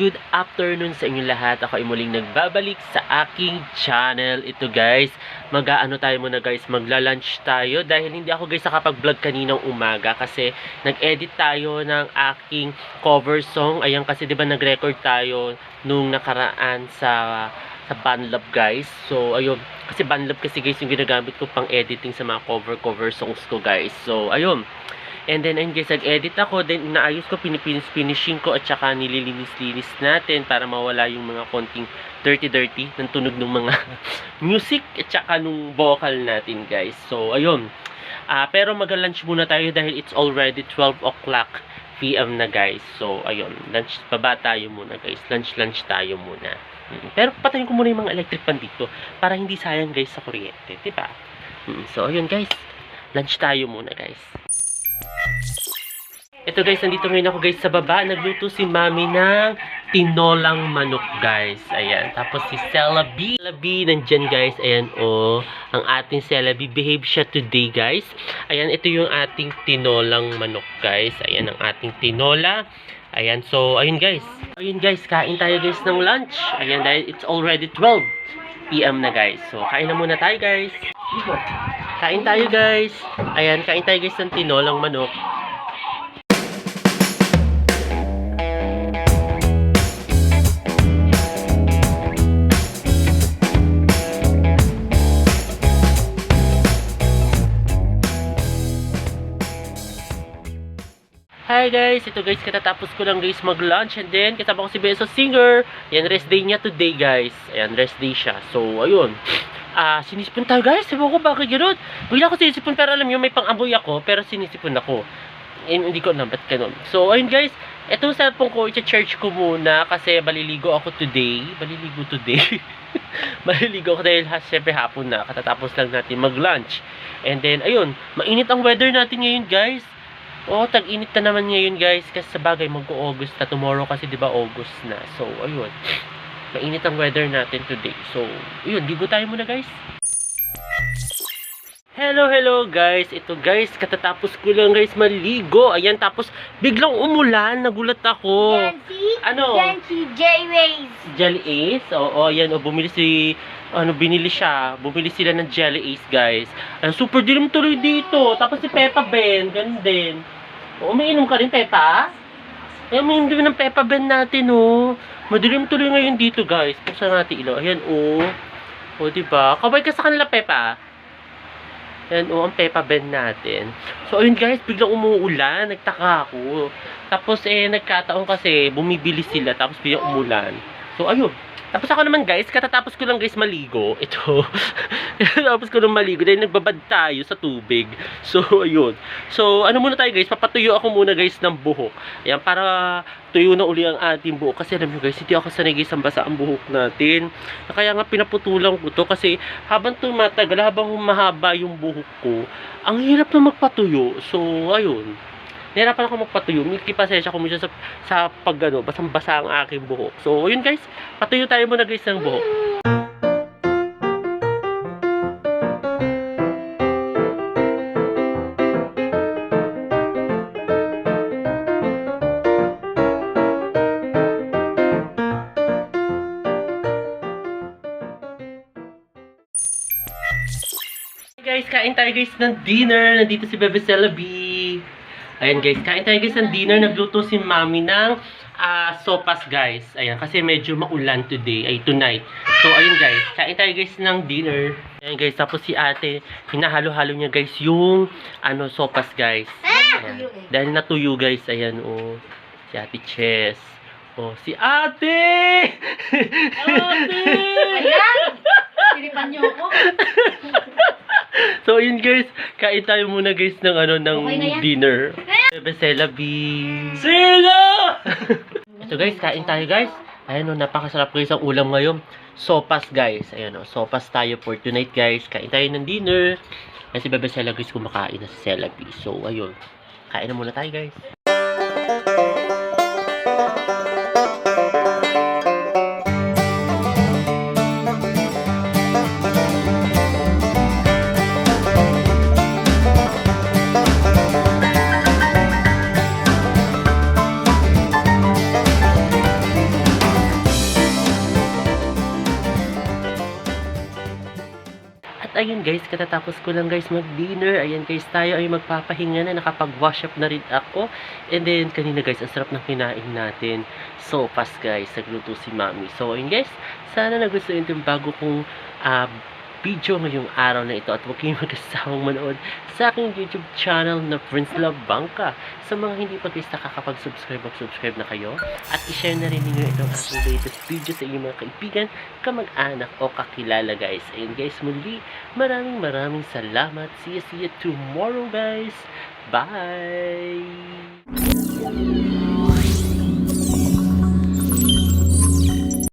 good afternoon sa inyo lahat. Ako ay muling nagbabalik sa aking channel. Ito guys, mag-aano tayo muna guys, magla-lunch tayo dahil hindi ako guys nakapag-vlog kaninang umaga kasi nag-edit tayo ng aking cover song. Ayan kasi 'di ba nag-record tayo nung nakaraan sa Banlab guys. So ayun, kasi Banlab kasi guys yung ginagamit ko pang editing sa mga cover songs ko guys. So ayun. And then, ayun guys, nag-edit ako. Then, inaayos ko, finishing ko, at saka nililinis-linis natin para mawala yung mga konting dirty-dirty ng tunog ng mga music at saka nung vocal natin, guys. So, ayun. Pero mag-lunch muna tayo dahil it's already 12 o'clock PM na, guys. So, ayun. Lunch, baba tayo muna, guys. Lunch tayo muna. Pero, patayin ko muna yung mga electric pan dito para hindi sayang, guys, sa kuryente. Diba? So, ayun, guys. Lunch tayo muna, guys. Ito guys, nandito ngayon ako guys sa baba. Nagluto si Mami ng tinolang manok guys. Ayan. Tapos si Celabi. Celabi nandyan guys. Ayan o. Ang ating Celabi. Behave siya today guys. Ayan. Ito yung ating tinolang manok guys. Ayan ang ating tinola. Ayan. So, ayun guys. Ayun guys. Kain tayo guys ng lunch. Ayan. Dahil it's already 12 PM na guys. So, kain na muna tayo guys. Kain tayo guys. Ayan. Kain tayo guys ng tinolang manok. Hi guys, ito guys, katatapos ko lang guys mag-lunch and then kasama ko si Beso Singer. Yan, rest day niya today guys. Ayan, rest day siya. So, ayun. Sinisipon tayo guys. Sabi ko, bakit gano'n? Bigla ako sinisipon pero alam nyo, may pang-amoy ako pero sinisipon ako. Hindi ko alam ba't gano'n. So, ayun guys, itong cellphone ko, i-charge ko muna kasi maliligo ako today. Maliligo ako dahil syempre hapon na. Katatapos lang natin mag-lunch. And then, ayun, mainit ang weather natin ngayon guys. Tag-init na naman ngayon guys kasi sa bagay mag-August na tomorrow kasi 'di ba August na. So ayun. Mainit ang weather natin today. So ayun, ligo tayo muna guys. Hello guys. Ito guys, katatapos ko lang guys maligo. Ayan, tapos biglang umulan, nagulat ako. Ano? Si J-Ways. Jelly Ace? Oo, ayan, bumili sila ng Jelly Ace, guys. Ayan, super dilim tuloy dito. Tapos si Peppa Ben, ganun din. Umiinom ka rin, Peppa? Ayan, umiinom din ng Peppa Ben natin, Madilim tuloy ngayon dito, guys. Buksan natin ilaw. Ayan, diba? Kaway ka sa kanila, Peppa. Ayan, ang Peppa Ben natin. So, ayun guys, biglang umuulan. Nagtaka ako. Tapos, nagkataon kasi, bumibili sila. Tapos, biglang umulan. So, ayun. Tapos ako naman guys, katatapos ko lang guys maligo. Ito. Katatapos ko lang maligo. Dahil nagbabad tayo sa tubig. So, ayun. So, ano muna tayo guys? Papatuyo ako muna guys ng buhok. Ayan, para tuyo na uli ang ating buhok. Kasi alam nyo guys, hindi ako sanay guys ang basa ang buhok natin. Kaya nga pinaputulang ko to. Kasi habang tumatagal, habang humahaba yung buhok ko, ang hirap na magpatuyo. So, ayun. Nahirapan ako magpatuyo. Milky pasensya ko muna sa basang-basa ang aking buhok. So, yun guys. Patuyo tayo muna guys ng buhok. Hey guys, kain tayo guys ng dinner. Nandito si Bebe Celabi. Ayan guys, kain tayo guys ng dinner. Nagluto si Mami ng sopas guys. Ayan, kasi medyo maulan tonight. So ayun guys, kain tayo guys ng dinner. Ayan guys, tapos si ate, hinahalo-halo niya guys yung sopas guys. Ayan, dahil natuyo guys. Ayan si ate Chess. Si ate! Ate! Ayan! Sinipan niyo ako. So yun guys, kain tayo muna guys ng dinner. Bebe Celabi. Sila! Ito guys, kain tayo guys. Ayan napakasarap guys ang ulam ngayon. Sopas guys. Ayan sopas tayo for tonight guys. Kain tayo ng dinner. Kasi Bebe Celabi guys kumakain na si Celabi. So ayun, kain na muna tayo guys. ayun guys, katatapos ko lang guys mag-dinner. Ayan guys, tayo ay magpapahinga na. Nakapag-wash up na rin ako. And then, kanina guys, ang sarap ng kinain natin. So, fast guys, nagluto si Mami. So, ayun guys, sana nagustuhan itong bago kong video ngayong araw na ito at huwag kayong magkasawang manood sa aking YouTube channel na Prince Love Bangka. Sa mga hindi pa guys nakakapag-subscribe, mag-subscribe na kayo at i-share na rin ninyo itong aking latest video sa inyong mga kaibigan, kamag-anak o kakilala guys. Ayun guys, muli maraming salamat. See you tomorrow guys. Bye!